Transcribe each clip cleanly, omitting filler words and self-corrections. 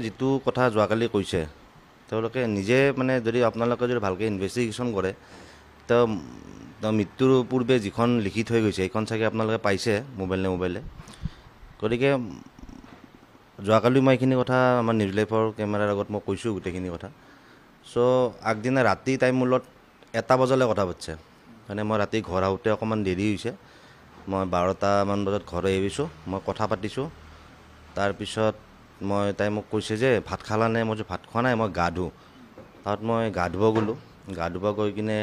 যিটো কথা যোৱাকালি কৈছে তেওঁলোকে নিজে মানে যদি আপোনালোকে যদি ভালকৈ ইনভেষ্টিগেশ্যন কৰে তো মৃত্যুৰ পূৰ্বে যিখন লিখি থৈ গৈছে সেইখন চাগে আপোনালোকে পাইছে মোবাইলে গতিকে যোৱাকালি মই এইখিনি কথা আমাৰ নিউজ লাইভৰ কেমেৰাৰ আগত মই কৈছোঁ গোটেইখিনি কথা চ' আগদিনা ৰাতি টাইম মূলত 1টা বজালৈ কথা পাতিছে মানে মই ৰাতি ঘৰ আহোঁতে অকণমান দেৰি হৈছে মই 12টামান বজাত ঘৰ আহিছোঁ মই কথা পাতিছোঁ তাৰপিছত তাই মোক কৈছে যে ভাত খালানে মই যে ভাত খোৱা নাই মই গা ধুওঁ তাত মই গা ধুব গ'লোঁ গা ধুব গৈ কিনে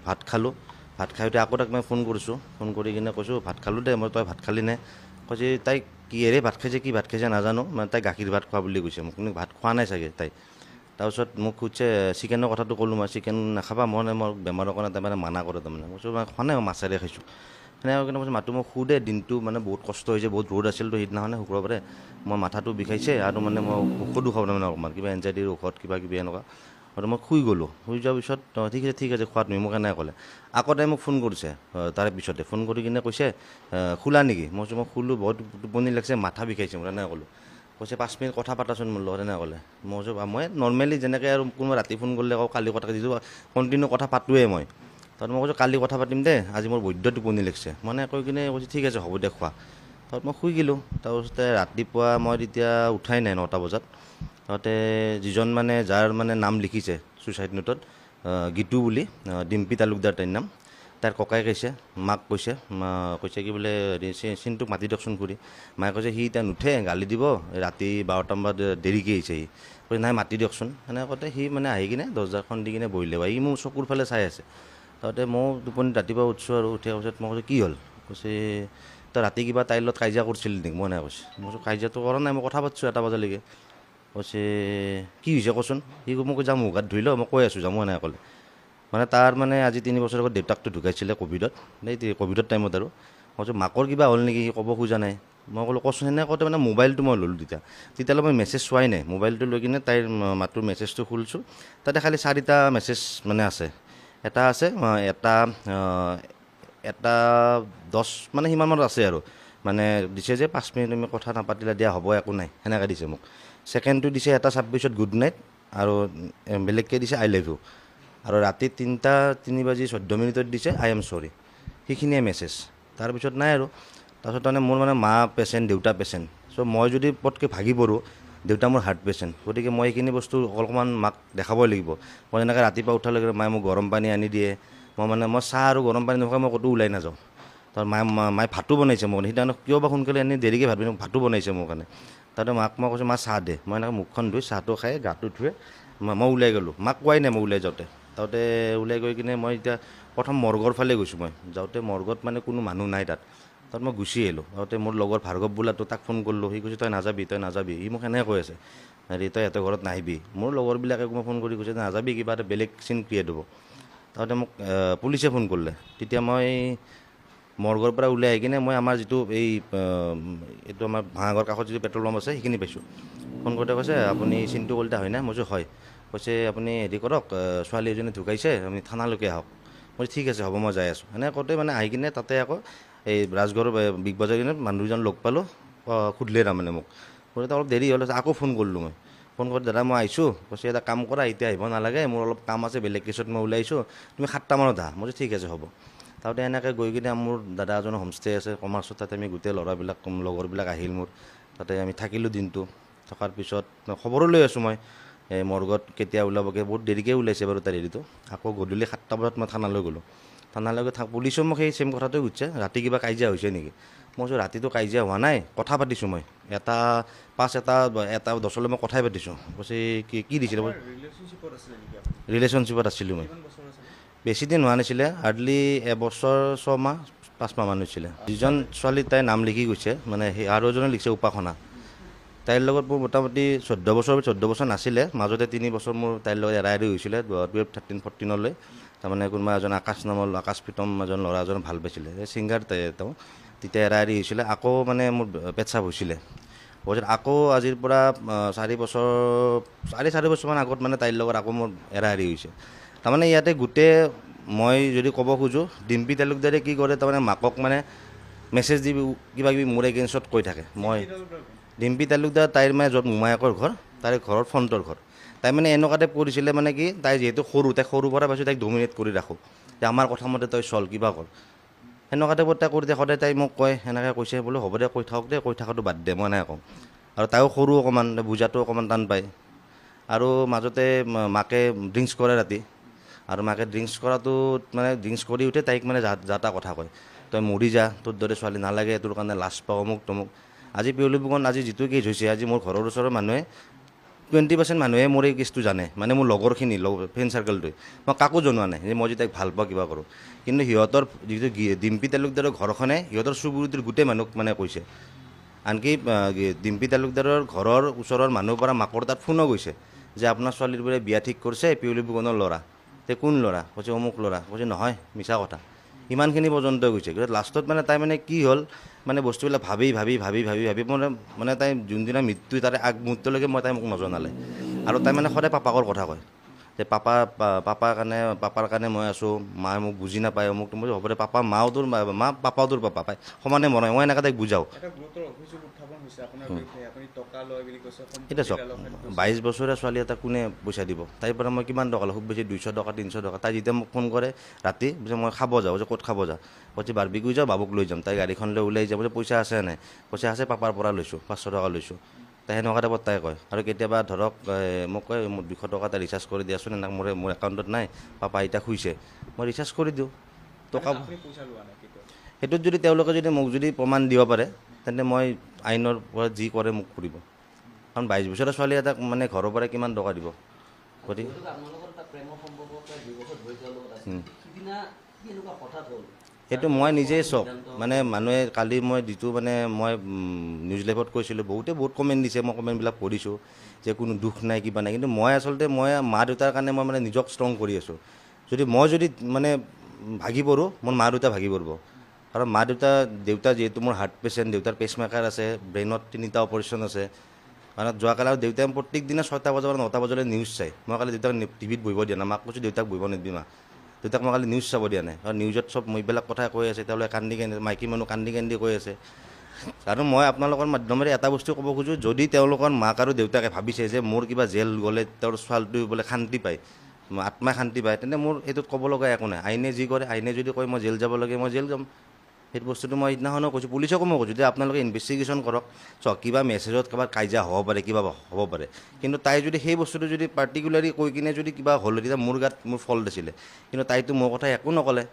ভাত খালোঁ ভাত খাই উঠি আকৌ তাক মই ফোন কৰিছোঁ ফোন কৰি কিনে কৈছোঁ ভাত খালোঁ দে মই তই ভাত খালি নে কৈছে তাই কিহেৰে ভাত খাইছে কি ভাত খাইছে নাজানো মানে তাই গাখীৰ ভাত খোৱা বুলি কৈছে মোক কিন্তু ভাত খোৱা নাই চাগে তাই তাৰপিছত মোক সুধিছে চিকেনৰ কথাটো ক'লোঁ মই চিকেন নাখাবা মই বেমাৰৰ কাৰণে তাৰমানে মানা কৰে তাৰমানে মই কৈছোঁ মই খোৱা নাই মই মাছেৰে খাইছোঁ সেনেকৈ কিন্তু কৈছোঁ মাতো মই শু দে দিনটো মানে বহুত কষ্ট হৈছে বহুত ৰ'দ আছিলতো সেইদিনাখনে শুক্ৰবাৰে মই মাথাটো বিষাইছে আৰু মানে মই ঔষধো খাওঁ তাৰমানে অকণমান কিবা এনজাইটিৰ ঔষধ কিবা কিবি এনেকুৱা আৰু মই শুই গ'লোঁ শুই যোৱাৰ পিছত ঠিক আছে খোৱা তুমি মোক এনেকৈ ক'লে আকৌ তাই মোক ফোন কৰিছে তাৰে পিছতে ফোন কৰি কিনে কৈছে শুলা নেকি মই কৈছোঁ মই শুলোঁ বহুত টোপনি লাগিছে মাথা বিষাইছে মই এনেকৈ ক'লোঁ কৈছে 5 মিনিট কথা পাতাচোন মোৰ লগত এনেকৈ ক'লে মই কৈছোঁ মই নৰ্মেলি যেনেকৈ আৰু কোনোবা ৰাতি ফোন কৰিলে আকৌ কালি কথা যিটো কণ্টিনিউ কথা পাতোৱেই মই তাত মই কৈছোঁ কালি কথা পাতিম দে আজি মোৰ বৈদ্য টোপনি লাগিছে মানে কৈ কিনে কৈছে ঠিক আছে হ'ব দে খোৱা তাত মই শুই গ'লোঁ তাৰপিছতে ৰাতিপুৱা মই তেতিয়া উঠাই নাই 9টা বজাত তাতে যিজন মানে যাৰ মানে নাম লিখিছে ছুইচাইড নোটত গীতু বুলি ডিম্পী তালুকদাৰ তাইৰ নাম তাইৰ ককাই কৈছে মাক কৈছে কৈছে কি বোলে চিনটোক মাতি দিয়কচোন খুৰী মায়ে কৈছে সি এতিয়া নুঠে গালি দিব ৰাতি 12টামান বজাত দেৰিকৈ আহিছে সি কৈছে নাই মাতি দিয়কচোন সেনেকৈ কওঁতে সি মানে আহি কিনে দৰ্জাখন দি কিনে বহিলে সি মোৰ চকুৰ ফালে চাই আছে তাতে মই টোপনি ৰাতিপুৱা উঠিছোঁ আৰু উঠাৰ পিছত মই কৈছোঁ কি হ'ল কৈছে তই ৰাতি কিবা তাইৰ লগত কাজিয়া কৰিছিলি নেকি মই নাই কৈছোঁ মই কৈছোঁ কাজিয়াটো কৰা নাই মই কথা পাতিছোঁ 1টা বজালৈকে কৈছে কি হৈছে কচোন সি মোক কৈছে মুখ হাত ধুই ল মই কৈ আছোঁ মই নাই ক'লে মানে তাৰ মানে আজি 3 বছৰ আগত দেউতাকটো ঢুকাইছিলে ক'ভিডত ক'ভিডৰ টাইমত আৰু মই কৈছোঁ মাকৰ কিবা হ'ল নেকি সি ক'ব খোজা নাই মই ক'লোঁ কচোন সেনেকৈ কওঁতে মানে মোবাইলটো মই ল'লোঁ তেতিয়ালৈ মই মেছেজ চোৱাই নাই মোবাইলটো লৈ কিনে তাইৰ মাতটোৰ মেছেজটো খুলিছোঁ তাতে খালি 4টা মেছেজ মানে আছে এটা আছে এটা 10 মানে সিমানমান আছে আৰু মানে দিছে যে 5 মিনিট তুমি কথা নাপাতিলা দিয়া হ'ব একো নাই সেনেকৈ দিছে মোক ছেকেণ্ডটো দিছে 1:26 গুড নাইট আৰু বেলেগকৈ দিছে আই লাভ ইউ আৰু ৰাতি 3:14 দিছে আই এম চৰি সেইখিনিয়ে মেছেজ তাৰপিছত নাই আৰু তাৰপিছত মানে মোৰ মানে মা পেচেণ্ট দেউতা পেচেণ্ট চ' মই যদি পটকৈ ভাগি পৰোঁ দেউতা মোৰ হাৰ্ট পেচেণ্ট গতিকে মই এইখিনি বস্তু অকণমান মাক দেখাবই লাগিব মই যেনেকৈ ৰাতিপুৱা উঠাৰ লগে মায়ে মোক গৰম পানী আনি দিয়ে মই চাহ আৰু গৰম পানী নোখোৱাকৈ মই ক'তো ওলাই নাযাওঁ তাৰ মায়ে ভাতো বনাইছে মোৰ কাৰণে সেইদিনা কিয় বা সোনকালে এনেই দেৰিকৈ ভাতো বনাইছে মোৰ কাৰণে তাতে মাক মই কৈছোঁ মা চাহ দে মই এনেকৈ মুখখন ধুই চাহটো খাই গাটো ধুই মই ওলাই গ'লোঁ মাক কোৱাই নাই মই ওলাই যাওঁতে ওলাই গৈ কিনে মই এতিয়া প্ৰথম মৰ্গৰ ফালে গৈছোঁ মই যাওঁতে মৰ্গত মানে কোনো মানুহ নাই তাত মই গুচি আহিলোঁ মোৰ লগৰ ভাৰ্গৱ বোলাটো তাক ফোন কৰিলোঁ সি কৈছে তই নাযাবি সি মোক এনেকৈ কৈ আছে হেৰি তই সিহঁতৰ ঘৰত নাহিবি মোৰ লগৰবিলাকে মই ফোন কৰি কৈছে নাযাবি কিবা এটা বেলেগ চিন ক্ৰিয়েট হ'ব মোক পুলিচে ফোন কৰিলে তেতিয়া মই মৰ্গৰ পৰা ওলাই আহি কিনে মই আমাৰ যিটো এইটো আমাৰ ভাঙাগড়ৰ কাষত যিটো পেট্ৰল পাম্প আছে সেইখিনি পাইছোঁ ফোন কৰোঁতে কৈছে আপুনি চিন্তু কলিতা হয়নে মই কৈছোঁ হয় কৈছে আপুনি হেৰি কৰক ছোৱালী এজনী ঢুকাইছে আপুনি থানালৈকে আহক মই ঠিক আছে হ'ব মই যাই আছোঁ এনেকৈ কওঁতে মানে আহি কিনে তাতে আকৌ এই ৰাজগড়ৰ বিগ বাজাৰ কিনে মানুহ দুজন লগ পালোঁ সুধিলে তাৰমানে মোক সুধোতে অলপ দেৰি হ'ল আকৌ ফোন কৰিলোঁ মই ফোন কৰি দাদা মই আহিছোঁ কৈছে এটা কাম কৰা এতিয়া আহিব নালাগে মোৰ অলপ কাম আছে বেলেগ কেছত মই ওলাই আহিছোঁ তুমি 7টামানত আহা মই কৈছোঁ ঠিক আছে হ'ব তাতে এনেকৈ গৈ কিনে মোৰ দাদা এজনৰ হোমষ্টে আছে কমাৰ্চত তাতে আমি গোটেই ল'ৰাবিলাক লগৰবিলাক আহিল মোৰ তাতে আমি থাকিলোঁ দিনটো থকাৰ পিছত খবৰো লৈ আছোঁ মই মৰ্গত কেতিয়া ওলাবগৈ বহুত দেৰিকৈ ওলাইছে বাৰু তাৰ হেৰিটো আকৌ গধূলি 7টা বজাত মই থানালৈ গ'লোঁ থানালৈকে পুলিচেও মোক সেই ছেইম কথাটোৱে সুধিছে ৰাতি কিবা কাজিয়া হৈছে নেকি মই কৈছোঁ ৰাতিটো কাজিয়া হোৱা নাই কথা পাতিছোঁ মই 1:10লৈ মই কথাই পাতিছোঁ কৈছে কি দিছিলে ৰিলেশ্যনশ্বিপত আছিলোঁ মই বেছি দিন হোৱা নাছিলে হাৰ্ডলি 1 বছৰ 6 মাহ 5 মাহমান হৈছিলে যিজন ছোৱালী তাইৰ নাম লিখি গৈছে মানে সেই আৰু এজনে লিখিছে উপাসনা তাইৰ লগত মোৰ মোটামুটি 14 বছৰ নাছিলে মাজতে 3 বছৰ মোৰ তাইৰ লগত এৰা হৈছিলে 12-13-14লৈ তাৰমানে কোনোবা এজন আকাশ প্ৰীতম এজন ল'ৰা এজন ভাল পাইছিলে এই ছিংগাৰ তেওঁ তেতিয়া এৰা হৈছিলে আকৌ মানে মোৰ পেচাপ হৈছিলে আকৌ আজিৰ পৰা 4 বছৰমান আগত মানে তাইৰ লগত আকৌ মোৰ এৰা হৈছে তাৰমানে ইয়াতে গোটেই মই যদি ক'ব খোজোঁ ডিম্পী তালুকদাৰে কি কৰে তাৰমানে মাকক মানে মেছেজ দি কিবা কিবি মোৰ এগেইনষ্টত কৈ থাকে ডিম্পী তালুকদাৰ তাইৰ মানে য'ত মোমায়েকৰ ঘৰ তাইৰ ঘৰৰ ফ্ৰণ্টৰ ঘৰ। তাই মানে এনেকুৱা টাইপ কৰিছিলে মানে কি তাই যিহেতু সৰু তাই সৰুৰ পৰা পাইছোঁ তাইক ডমিনেট কৰি ৰাখোঁ যে আমাৰ কথা মতে তই চল কিবা কৰ সেনেকুৱা টাইপত তাই কৰি দিয়ে সদায়। তাই মোক কয় সেনেকৈ কৈছে বোলো হ'ব দে কৈ থাকক দে কৈ থকাটো বাদ দে মই এনেকৈ কওঁ। আৰু তাইও সৰু অকণমান বুজাটো অকণমান টান পায়। আৰু মাজতে মাকে ড্ৰিংকছ কৰে ৰাতি আৰু মাকে ড্ৰিংকছ কৰাটোত মানে ড্ৰিংকছ কৰি উঠে তাইক মানে যা তা কথা কয় তই মৰি যা তোৰ দৰে ছোৱালী নালাগে তোৰ কাৰণে লাজ পাওঁ অমুক তমুক। আজি পিয়লি ফুকন আজি যিটো কেছ হৈছে আজি মোৰ ঘৰৰ ওচৰৰ মানুহে 20% মানুহে মোৰ এই কেছটো জানে মানে মোৰ লগৰখিনি ফ্ৰেণ্ড চাৰ্কেলটোৱে মই কাকো জনোৱা নাই যে মই যদি তাইক ভাল পাওঁ কিবা কৰোঁ। কিন্তু সিহঁতৰ যিটো ডিম্পী তালুকদাৰৰ ঘৰখনে সিহঁতৰ চুবুৰীটোৰ গোটেই মানুহক মানে কৈছে। আনকি ডিম্পী তালুকদাৰৰ ঘৰৰ ওচৰৰ মানুহৰ পৰা মাকৰ তাত ফোনো গৈছে যে আপোনাৰ ছোৱালীৰ বোলে বিয়া ঠিক কৰিছে পিয়লি ফুকনৰ ল'ৰা। তে কোন ল'ৰা কৈছে অমুক ল'ৰা কৈছে নহয় মিছা কথা। ইমানখিনি পৰ্যন্ত গৈছে কিন্তু লাষ্টত মানে তাই মানে কি হ'ল মানে বস্তুবিলাক ভাবি মানে তাই যোনদিনা মৃত্যু তাৰে আগমুহূৰ্তলৈকে মই তাই মোক নজনালে। আৰু তাই মানে সদায় পাপাকৰ কথা কয় যে পাপাৰ কাৰণে মই আছোঁ মায়ে মোক বুজি নাপায় মোক তুমি হ'ব দে পাপা মাও তোৰ মা পাপাও তোৰ পাপা পায় সমানে মৰম মই এনেকৈ তাইক বুজাওঁ। এতিয়া চাওক 22 বছৰীয়া ছোৱালী এটা কোনে পইচা দিব তাইৰ পৰা মই কিমান টকা লওঁ খুব বেছি 200 টকা 300 টকা। তাই যেতিয়া মোক ফোন কৰে ৰাতি যে মই খাব যাওঁ যে ক'ত খাব যাওঁ কৈছে বাৰ্বিকিউ যাওঁ বাবুক লৈ যাম। তাই গাড়ীখন লৈ ওলাই যাব যে পইচা আছে নাই কৈছে আছে পাপাৰ পৰা লৈছোঁ 500 টকা লৈছোঁ। তাই সেনেকুৱা টাইপত তাই কয়। আৰু কেতিয়াবা ধৰক মোক কয় মোক 200 টকা এটা ৰিচাৰ্জ কৰি দিয়াচোন এনেকৈ মোৰ একাউণ্টত নাই পাপা এতিয়া শুইছে মই ৰিচাৰ্জ কৰি দিওঁ টকা। সেইটোত যদি তেওঁলোকে যদি মোক যদি প্ৰমাণ দিব পাৰে তেন্তে মই আইনৰ পৰা যি কৰে মোক কৰিব। কাৰণ 22 বছৰীয়া ছোৱালী এটাক মানে ঘৰৰ পৰা কিমান টকা দিব গতিকে সেইটো মই নিজেই চক মানে মানুহে কালি মই যিটো মানে মই নিউজ লাইভত কৈছিলোঁ বহুতে বহুত কমেণ্ট দিছে মই কমেণ্টবিলাক পঢ়িছোঁ যে কোনো দুখ নাই কিবা নাই। কিন্তু মই আচলতে মই মা দেউতাৰ কাৰণে মই মানে নিজক ষ্ট্ৰং কৰি আছোঁ। যদি মই মানে ভাগি পৰোঁ মোৰ মা দেউতা ভাগি পৰিব। কাৰণ মা দেউতা যিহেতু মোৰ হাৰ্ট পেচেণ্ট দেউতাৰ পেচমেকাৰ আছে ব্ৰেইনত 3টা অপাৰেশ্যন আছে। কাৰণ যোৱাকালি আৰু দেউতাই প্ৰত্যেক দিনা 6টা বজাৰ পৰা 9টা বজালৈ নিউজ চাই। মই কালি দেউতাক টিভিত বহিব দিয়া নাই মাক কৈছোঁ দেউতাক বহিব নিদিবি মা দেউতাক মই কালি নিউজ চাব দিয়া নাই। কাৰণ নিউজত চব এইবিলাক কথা কৈ আছে তেওঁলোকে কান্দি মাইকী মানুহ কান্দি কৈ আছে। আৰু মই আপোনালোকৰ মাধ্যমেৰে এটা বস্তু ক'ব খোজোঁ যদি তেওঁলোকৰ মাক আৰু দেউতাকে ভাবিছে যে মোৰ কিবা জেল গ'লে তেওঁৰ ছোৱালীটো বোলে শান্তি পায় আত্মাই শান্তি পায় তেন্তে মোৰ এইটোত ক'ব লগা একো নাই। আইনে যি কৰে আইনে যদি কয় মই জেল যাব লাগে মই জেল যাম। সেইটো বস্তুটো মই সিদিনাখনো কৈছোঁ পুলিচকো মই কৈছোঁ যে আপোনালোকে ইনভেষ্টিগেশ্যন কৰক চাওক কিবা মেছেজত কাৰোবাৰ কাজিয়া হ'ব পাৰে কিবা হ'ব পাৰে। কিন্তু তাই যদি সেই বস্তুটো যদি পাৰ্টিকুলাৰলি কৈ কিনে যদি কিবা হ'ল তেতিয়া মোৰ গাত মোৰ ফল্ট আছিলে। কিন্তু তাইতো মোৰ কথা একো নক'লে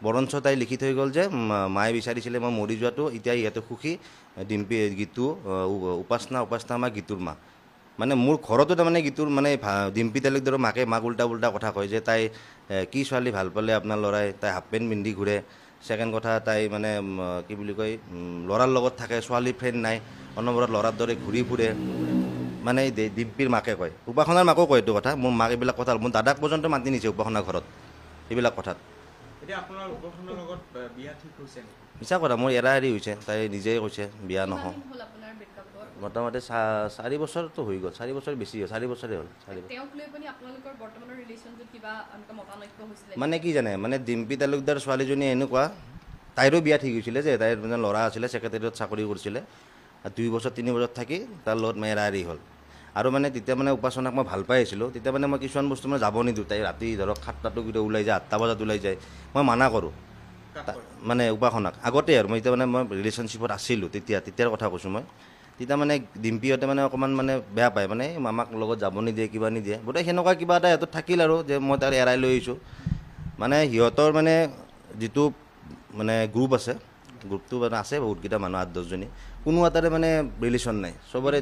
বৰঞ্চ তাই লিখি থৈ গ'ল যে মায়ে বিচাৰিছিলে মই মৰি যোৱাটো এতিয়া ইয়াতে সুখী ডিম্পী গীতু উপাসনা মা গীতুৰ মা। মানে মোৰ ঘৰতো তাৰমানে গীতুৰ মানে ডিম্পী তালুকদাৰৰ মাক উল্টা কথা কয় যে তাই কি ছোৱালী ভাল পালে আপোনাৰ ল'ৰাই তাই হাফ পেণ্ট পিন্ধি ঘূৰে। ছেকেণ্ড কথা তাই মানে কি বুলি কয় ল'ৰাৰ লগত থাকে ছোৱালী ফ্ৰেণ্ড নাই অনবৰত ল'ৰাৰ দৰে ঘূৰি ফুৰে মানে ডিম্পীৰ মাকে কয়। উপাসনাৰ মাকো কয় এইটো কথা মোৰ মাক এইবিলাক কথা মোৰ দাদাক পৰ্যন্ত মাতি নিছে উপাসনাৰ ঘৰত এইবিলাক কথাত। মিছা কথা মোৰ এৰা এৰি হৈছে তাই নিজেই কৈছে বিয়া নহয় মোটামুটি 4 বছৰটো হৈ গ'ল 4 বছৰ বেছি হ'ল 4 বছৰে হ'ল। মানে কি জানে মানে ডিম্পী তালুকদাৰ ছোৱালীজনী এনেকুৱা তাইৰো বিয়া ঠিক হৈছিলে যে তাইৰ মানে ল'ৰা আছিলে ছেক্ৰেটাৰীত চাকৰি কৰিছিলে 2 বছৰ 3 বছৰ থাকি তাৰ লগত মানে এৰা এৰি হ'ল। আৰু মানে তেতিয়া মানে উপাসনাক মই ভাল পাই আছিলোঁ তেতিয়া মানে মই কিছুমান বস্তু মানে যাব নিদিওঁ তাই ৰাতি ধৰক 7টাতো কেতিয়া ওলাই যায় 8টা বজাত ওলাই যায় মই মানা কৰোঁ মানে উপাসনাক আগতে আৰু মই এতিয়া মানে মই ৰিলেশ্যনশ্বিপত আছিলোঁ তেতিয়াৰ কথা কৈছোঁ মই। তেতিয়া মানে ডিম্পীহঁতে মানে অকণমান মানে বেয়া পায় মানে মামাক লগত যাব নিদিয়ে কিবা নিদিয়ে গোটেই সেনেকুৱা কিবা এটা সিহঁতত থাকিল আৰু যে মই তাৰ এৰাই লৈ আহিছোঁ। মানে সিহঁতৰ মানে যিটো মানে গ্ৰুপ আছে গ্ৰুপটো মানে আছে বহুতকেইটা মানুহ 8-10 জনী কোনো এটাৰে মানে ৰিলেশ্যন নাই চবৰে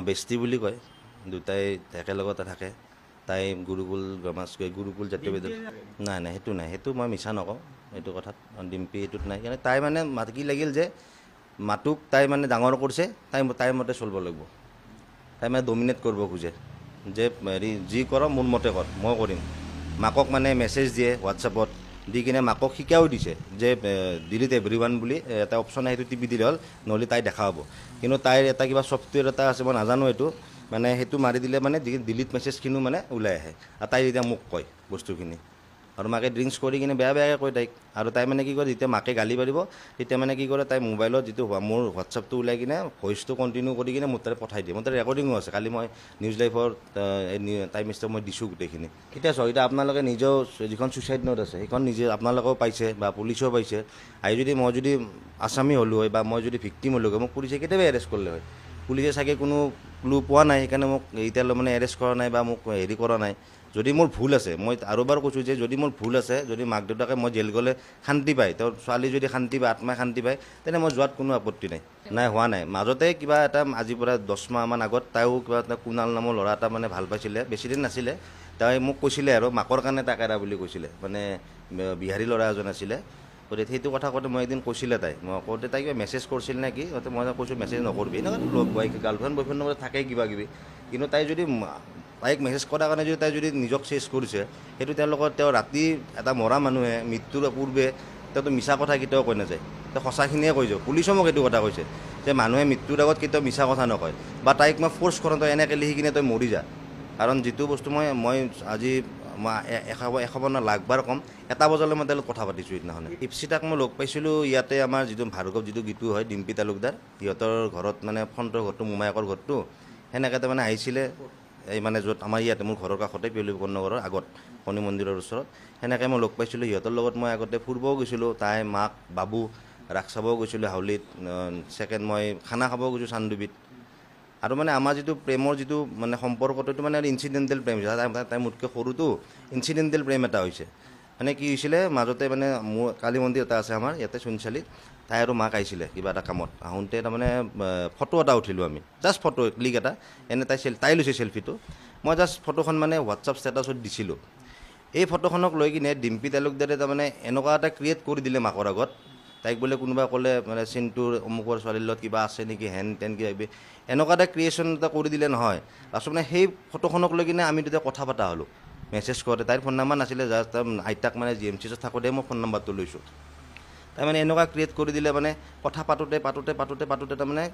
বেষ্টি বুলি কয় দুটাই একেলগতে থাকে। তাই গুৰুকুল জাতীয় বিদ্যালয় নাই সেইটো মই মিছা নকওঁ এইটো কথাত ডিম্পী এইটোত নাই কিন্তু তাই মানে কি লাগিল যে মাতুক তাই মানে ডাঙৰ কৰিছে তাইৰ মতে চলিব লাগিব। তাই মানে ডমিনেট কৰিব খোজে যে হেৰি যি কৰ মোৰ মতে কৰ মই কৰিম। মাকক মানে মেছেজ দিয়ে হোৱাটছএপত দি কিনে মাকক শিকাও দিছে যে ডিলিট এভৰিৱান বুলি এটা অপশ্যন আহে সেইটো টিপি দিলে হ'ল নহ'লে তাই দেখা হ'ব। কিন্তু তাইৰ এটা কিবা ছফ্টৱেৰ এটা আছে মই নাজানো এইটো মানে সেইটো মাৰি দিলে মানে ডিলিট মেছেজখিনিও মানে ওলাই আহে আৰু তাই এতিয়া মোক কয় বস্তুখিনি আৰু মাকে ড্ৰিংকছ কৰি কিনে বেয়াকৈ কয় তাইক। আৰু তাই মানে কি কৰে, যেতিয়া মাকে গালি পাৰিব তেতিয়া মানে কি কৰে, তাই মোবাইলত যিটো মোৰ হোৱাটছআপটো ওলাই কিনে ভইচটো কণ্টিনিউ কৰি কিনে মোৰ তাতে পঠাই দিয়ে। মোৰ তাতে ৰেকৰ্ডিঙো আছে, কালি মই নিউজ লাইভৰ টাইম ষ্টাৰ মই দিছোঁ গোটেইখিনি। এতিয়া চাওক, এতিয়া আপোনালোকে নিজেও যিখন ছুইচাইড নোট আছে সেইখন নিজে আপোনালোকেও পাইছে বা পুলিচেও পাইছে। আৰু যদি মই যদি আছামী হ'লোঁ হয় বা মই যদি ভিক্টিম হ'লোঁ হয়, মোক পুলিচে কেতিয়াবা এৰেষ্ট কৰিলে হয়। পুলিচে চাগে কোনো ক্লু পোৱা নাই, সেইকাৰণে মোক এতিয়ালৈ মানে এৰেষ্ট কৰা নাই বা মোক হেৰি কৰা নাই। যদি মোৰ ভুল আছে, মই আৰু এবাৰ কৈছোঁ যে যদি মোৰ ভুল আছে, যদি মাক দেউতাকে মই জেল গ'লে শান্তি পায়, তেওঁৰ ছোৱালী যদি শান্তি পায়, আত্মাই শান্তি পায়, তেনে মই যোৱাত কোনো আপত্তি নাই। নাই, হোৱা নাই। মাজতে কিবা এটা আজিৰ পৰা 10 মাহমান আগত তাইও কিবা এটা কুণাল নামৰ ল'ৰা এটা মানে ভাল পাইছিলে, বেছিদিন নাছিলে। তাই মোক কৈছিলে আৰু মাকৰ কাৰণে তাক এৰা বুলি কৈছিলে, মানে বিহাৰী ল'ৰা এজন আছিলে। গতিকে সেইটো কথা কওঁতে মই এদিন কৈছিলে, তাই মই কওঁতে তাই কিবা মেছেজ কৰিছিল নে কি, মই কৈছোঁ মেছেজ নকৰিবি, এনেকুৱা গাৰ্লফ্ৰেণ্ড বয়ফ্ৰেণ্ডৰ মাজত থাকেই কিবা কিবি। কিন্তু তাই যদি তাইক মেছেজ কৰাৰ কাৰণে যদি তাই যদি নিজক চেছ কৰিছে, সেইটো তেওঁ ৰাতি এটা মৰা মানুহে মৃত্যুৰ পূৰ্বে তেওঁতো মিছা কথা কেতিয়াও কৈ নাযায়, তেওঁ সঁচাখিনিয়ে কৈ যাব। পুলিচে মোক এইটো কথা কৈছে যে মানুহে মৃত্যুৰ আগত কেতিয়াও মিছা কথা নকয়, বা তাইক মই ফ'ৰ্চ কৰোঁ তই এনেকৈ লিখি কিনে তই মৰি যা। কাৰণ যিটো বস্তু মই আজি এশবাৰ লাখবাৰ ক'ম, 1 বজালৈ মই তেওঁলোক কথা পাতিছোঁ সেইদিনাখনে। ইপ্সিতাক মই লগ পাইছিলোঁ ইয়াতে আমাৰ যিটো ভাৰ্গৱ যিটো গীতু হয়, ডিম্পী তালুকদাৰ, সিহঁতৰ ঘৰত মানে ফ্ৰণ্টৰ ঘৰটো মোমায়েকৰ ঘৰটো, সেনেকৈ তাৰমানে আহিছিলে। এই মানে য'ত আমাৰ ইয়াতে মোৰ ঘৰৰ কাষতে পিয়লি ফুকন নগৰৰ আগত শনি মন্দিৰৰ ওচৰত, সেনেকৈ মই লগ পাইছিলোঁ। সিহঁতৰ লগত মই আগতে ফুৰিবও গৈছিলোঁ, তাই মাক বাবু ৰাস চাবও গৈছিলোঁ হাউলিত। ছেকেণ্ড মই খানা খাবও গৈছোঁ চান্দুবিত। আৰু মানে আমাৰ যিটো প্ৰেমৰ যিটো মানে সম্পৰ্কটো, এইটো মানে ইনচিডেণ্টেল প্ৰেম হৈছে। তাই মোতকৈ সৰুটো, ইনচিডেণ্টেল প্ৰেম এটা হৈছে। মানে কি হৈছিলে মাজতে, মানে মোৰ কালী মন্দিৰ এটা আছে আমাৰ ইয়াতে চোনচালিত, তাই আৰু মাক আহিছিলে কিবা এটা কামত। আহোঁতে তাৰমানে ফটো এটা উঠিলোঁ আমি, জাষ্ট ফটো ক্লিক এটা, এনে তাই লৈছে চেল্ফিটো। মই জাষ্ট ফটোখন মানে হোৱাটছআপ ষ্টেটাছত দিছিলোঁ। এই ফটোখনক লৈ কিনে ডিম্পী তালুকদাৰে তাৰমানে এনেকুৱা এটা ক্ৰিয়েট কৰি দিলে মাকৰ আগত। তাইক বোলে কোনোবাই ক'লে মানে চিন্টুৰ অমুকৰ ছোৱালীৰ লগত কিবা আছে নেকি, হেন তেন কিবা কিবি, এনেকুৱা এটা ক্ৰিয়েশ্যন এটা কৰি দিলে নহয়। লাষ্টত মানে সেই ফটোখনক লৈ কিনে আমি তেতিয়া কথা পতা হ'লোঁ, মেছেজ কৰোঁতে। তাইৰ ফোন নাম্বাৰ নাছিলে, জাষ্ট আইতাক মানে GMCত থাকোঁতে মই ফোন নাম্বাৰটো লৈছোঁ। তাই মানে এনেকুৱা ক্ৰিয়েট কৰি দিলে, মানে কথা পাতোঁতে তাৰমানে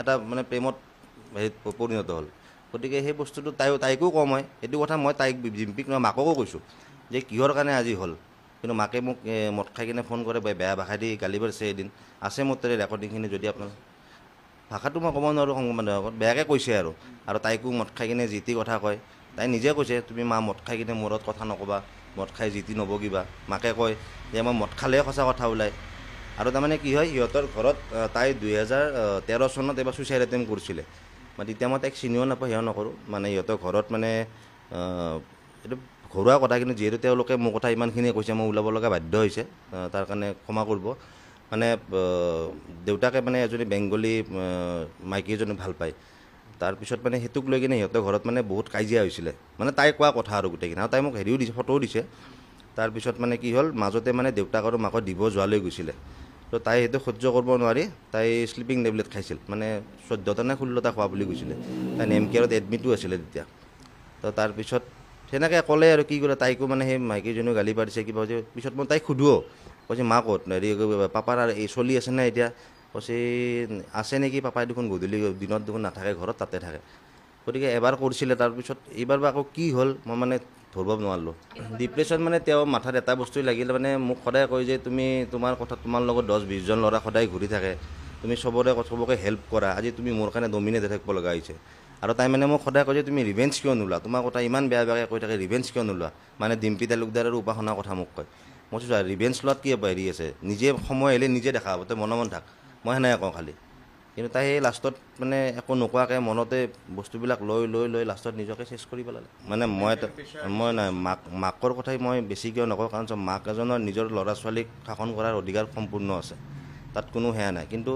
এটা মানে প্ৰেমত হেৰিত পৰিণত হ'ল। গতিকে সেই বস্তুটো তাইকো কওঁ মই, এইটো কথা মই তাইক ডিম্পীক মাককো কৈছোঁ যে কিহৰ কাৰণে আজি হ'ল। কিন্তু মাকে মোক মদ খাই কিনে ফোন কৰে, বেয়া ভাষা দি গালি পাৰিছে এদিন, আছে মোৰ তাতে ৰেকৰ্ডিংখিনি। যদি আপোনাৰ ভাষাটো মই ক'ব নোৱাৰোঁ সংবাদ মাধ্যমৰ আগত, বেয়াকৈ কৈছে আৰু তাইকো মদ খাই কিনে যি টি কথা কয়। তাই নিজে কৈছে, তুমি মা মদ খাই কিনে মূৰত কথা নক'বা, মদ খাই যি টি নবকিবা। মাকে কয় যে মই মদ খালেহে সঁচা কথা ওলায়। আৰু তাৰমানে কি হয়, সিহঁতৰ ঘৰত তাই 2013 চনত এবাৰ ছুইচাইড এটেম্প কৰিছিলে। মানে তেতিয়া মই তাইক চিনিও নাপাওঁ, সেয়াও নকৰোঁ। মানে সিহঁতৰ ঘৰত মানে এইটো ঘৰুৱা কথা, কিন্তু যিহেতু তেওঁলোকে মোৰ কথা ইমানখিনিয়ে কৈছে, মই ওলাব লগা বাধ্য হৈছে, তাৰ কাৰণে ক্ষমা কৰিব। মানে দেউতাকে মানে এজনী বেংগলী মাইকী এজনী ভাল পায়। তাৰপিছত মানে সেইটোক লৈ কিনে সিহঁতৰ ঘৰত মানে বহুত কাজিয়া হৈছিলে, মানে তাই কোৱা কথা আৰু গোটেইখিনি। আৰু তাই মোক হেৰিও দিছে, ফটোও দিছে। তাৰপিছত মানে কি হ'ল, মাজতে মানে দেউতাক আৰু মাকক দিব যোৱালৈ গৈছিলে। তো তাই সেইটো সহ্য কৰিব নোৱাৰি তাই শ্লিপিং টেবলেট খাইছিল, মানে 14টা নে 16টা খোৱা বুলি কৈছিলে। তাই নেমকেয়াৰত এডমিটো আছিলে তেতিয়া। তো তাৰপিছত সেনেকৈ ক'লে আৰু কি কৰে, তাইকো মানে সেই মাইকীজনীও গালি পাৰিছে কিবা হৈছে। পিছত মই তাইক সোধোঁ, কৈছে মা ক'ত, হেৰি পাপাৰ এই চলি আছে নে এতিয়া, কৈছে আছে নেকি, পাপাই দেখোন গধূলি দিনত দেখোন নাথাকে ঘৰত, তাতে থাকে। গতিকে এবাৰ কৰিছিলে, তাৰপিছত এইবাৰ বা আকৌ কি হ'ল মই মানে ধৰিব নোৱাৰিলোঁ। ডিপ্ৰেশ্যন মানে তেওঁ মাথাত এটা বস্তুৱে লাগিলে, মানে মোক সদায় কয় যে তোমাৰ কথা, তোমাৰ লগত 10-20 জন ল'ৰা সদায় ঘূৰি থাকে, তুমি চবকে হেল্প কৰা, আজি তুমি মোৰ কাৰণে ডমিনেট হৈ থাকিব লগা হৈছে। আৰু তাই মানে মোক সদায় কয় যে তুমি ৰিভেঞ্জ কিয় নোলোৱা, তোমাৰ কথা ইমান বেয়াকৈ কৈ থাকে, ৰিভেঞ্জ কিয় নোলোৱা। মানে ডিম্পী তালুকদাৰ আৰু উপাসনাৰ কথা মোক কয়। মই কৈছোঁ ৰিভেঞ্জ লোৱাত কি হেৰি আছে, নিজে সময় আহিলে নিজে দেখা হ'ব, তই মনে থাক, মই সেনেকৈ কওঁ খালি। কিন্তু তাই সেই লাষ্টত মানে একো নোকোৱাকৈ মনতে বস্তুবিলাক লৈ লাষ্টত নিজকে চেছ কৰি পেলালে। মানে মই নাই মাকৰ কথাই মই বেছি কিয় নকওঁ, কাৰণ মাক এজনৰ নিজৰ ল'ৰা ছোৱালীক শাসন কৰাৰ অধিকাৰ সম্পূৰ্ণ আছে, তাত কোনো সেয়া নাই। কিন্তু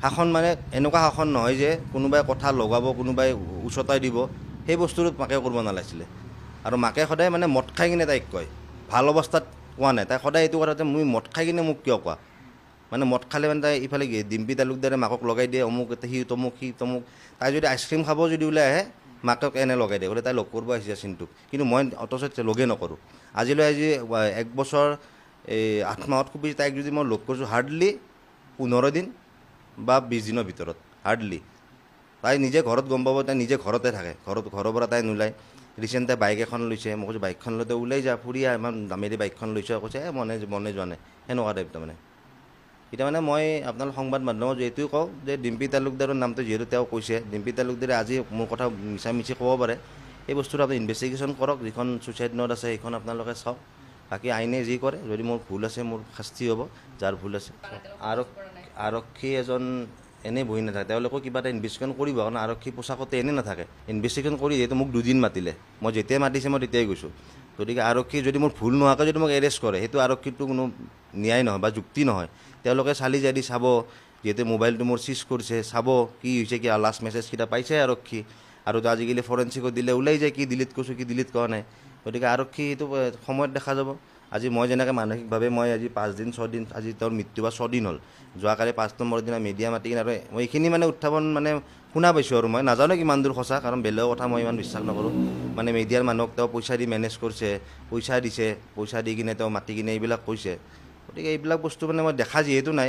শাসন মানে এনেকুৱা শাসন নহয় যে কোনোবাই কথা লগাব, কোনোবাই উচতাই দিব, সেই বস্তুটো মাকে কৰিব নালাগিছিলে। আৰু মাকে সদায় মানে মদ খাই কিনে তাইক কয়, ভাল অৱস্থাত কোৱা নাই। তাই সদায় এইটো কথা যে মই মদ খাই কিনে মোক কিয় কোৱা, মানে মদ খালে মানে তাই ইফালে ডিম্পী তালুকদাৰে মাকক লগাই দিয়ে, অমুক সি তমুক। তাই যদি আইচক্ৰীম খাব যদি ওলাই আহে, মাকক এনে লগাই দিয়ে, বোলে তাই লগ কৰিব আহিছে চিন্টুক। কিন্তু মই অথচ লগেই নকৰোঁ। আজি 1 বছৰ 8 মাহত খুব বেছি তাইক যদি মই লগ কৰিছোঁ হাৰ্ডলি 15 দিন বা 20 দিনৰ ভিতৰত, হাৰ্ডলি। তাই নিজে ঘৰত গম পাব, তাই নিজে ঘৰতে থাকে, ঘৰৰ পৰা তাই নোলায়। ৰিচেণ্টে বাইক এখন লৈছে, মই কৈছোঁ বাইকখন লৈ ওলাই যা ফুৰি আহ, ইমান দামেৰি বাইকখন লৈছে, কৈছে মনে যোৱা নাই, সেনেকুৱা টাইপ তাৰমানে। এতিয়া মানে মই আপোনালোক সংবাদ মাধ্যমত এইটোৱে কওঁ যে ডিম্পী তালুকদাৰৰ নামটো যিহেতু তেওঁ কৈছে, ডিম্পী তালুকদাৰে আজি মোৰ কথা মিছামিছি ক'ব পাৰে, এই বস্তুটো আপুনি ইনভেষ্টিগেশ্যন কৰক, যিখন ছুইচাইড নোট আছে সেইখন আপোনালোকে চাওক, বাকী আইনে যি কৰে, যদি মোৰ ভুল আছে মোৰ শাস্তি হ'ব, যাৰ ভুল আছে। আৰক্ষী এজন এনেই বহি নাথাকে, তেওঁলোকেও কিবা এটা ইনভেষ্টিগেশ্যন কৰিব, কাৰণ আৰক্ষী পোছাকতে এনেই নাথাকে। ইনভেষ্টিগেশ্যন কৰি যিহেতু মোক 2 দিন মাতিলে, মই যেতিয়াই মাতিছে মই তেতিয়াই গৈছোঁ। গতিকে আৰক্ষী যদি মোৰ ভুল নোহোৱাকৈ যদি মোক এৰেষ্ট কৰে, সেইটো আৰক্ষীটো কোনো ন্যায় নহয় বা যুক্তি নহয়। তেওঁলোকে চালি জাৰি চাব, যিহেতু মোবাইলটো মোৰ চিজ কৰিছে, চাব কি হৈছে, কি লাষ্ট মেছেজকেইটা পাইছে আৰক্ষী, আৰু আজিকালি ফৰেঞ্চিকত দিলে ওলাই যায় কি ডিলিট কৰিছোঁ কি ডিলিট কৰা নাই। গতিকে আৰক্ষী এইটো সময়ত দেখা যাব। আজি মই যেনেকৈ মানসিকভাৱে মই আজি 5 দিন 6 দিন, আজি তেওঁৰ মৃত্যু বা 6 দিন হ'ল, যোৱাকালি 5 নম্বৰ দিনা মিডিয়া মাতি কিনে, আৰু মই এইখিনি মানে উত্থাপন মানে শুনা পাইছোঁ, আৰু মই নাজানো কিমান দূৰ সঁচা, কাৰণ বেলেগৰ কথা মই ইমান বিশ্বাস নকৰোঁ। মানে মিডিয়াৰ মানুহক তেওঁ পইচা দি মেনেজ কৰিছে, পইচা দিছে, পইচা দি কিনে তেওঁ মাতি কিনে এইবিলাক কৈছে। গতিকে এইবিলাক বস্তু মানে মই দেখা যিহেতু নাই।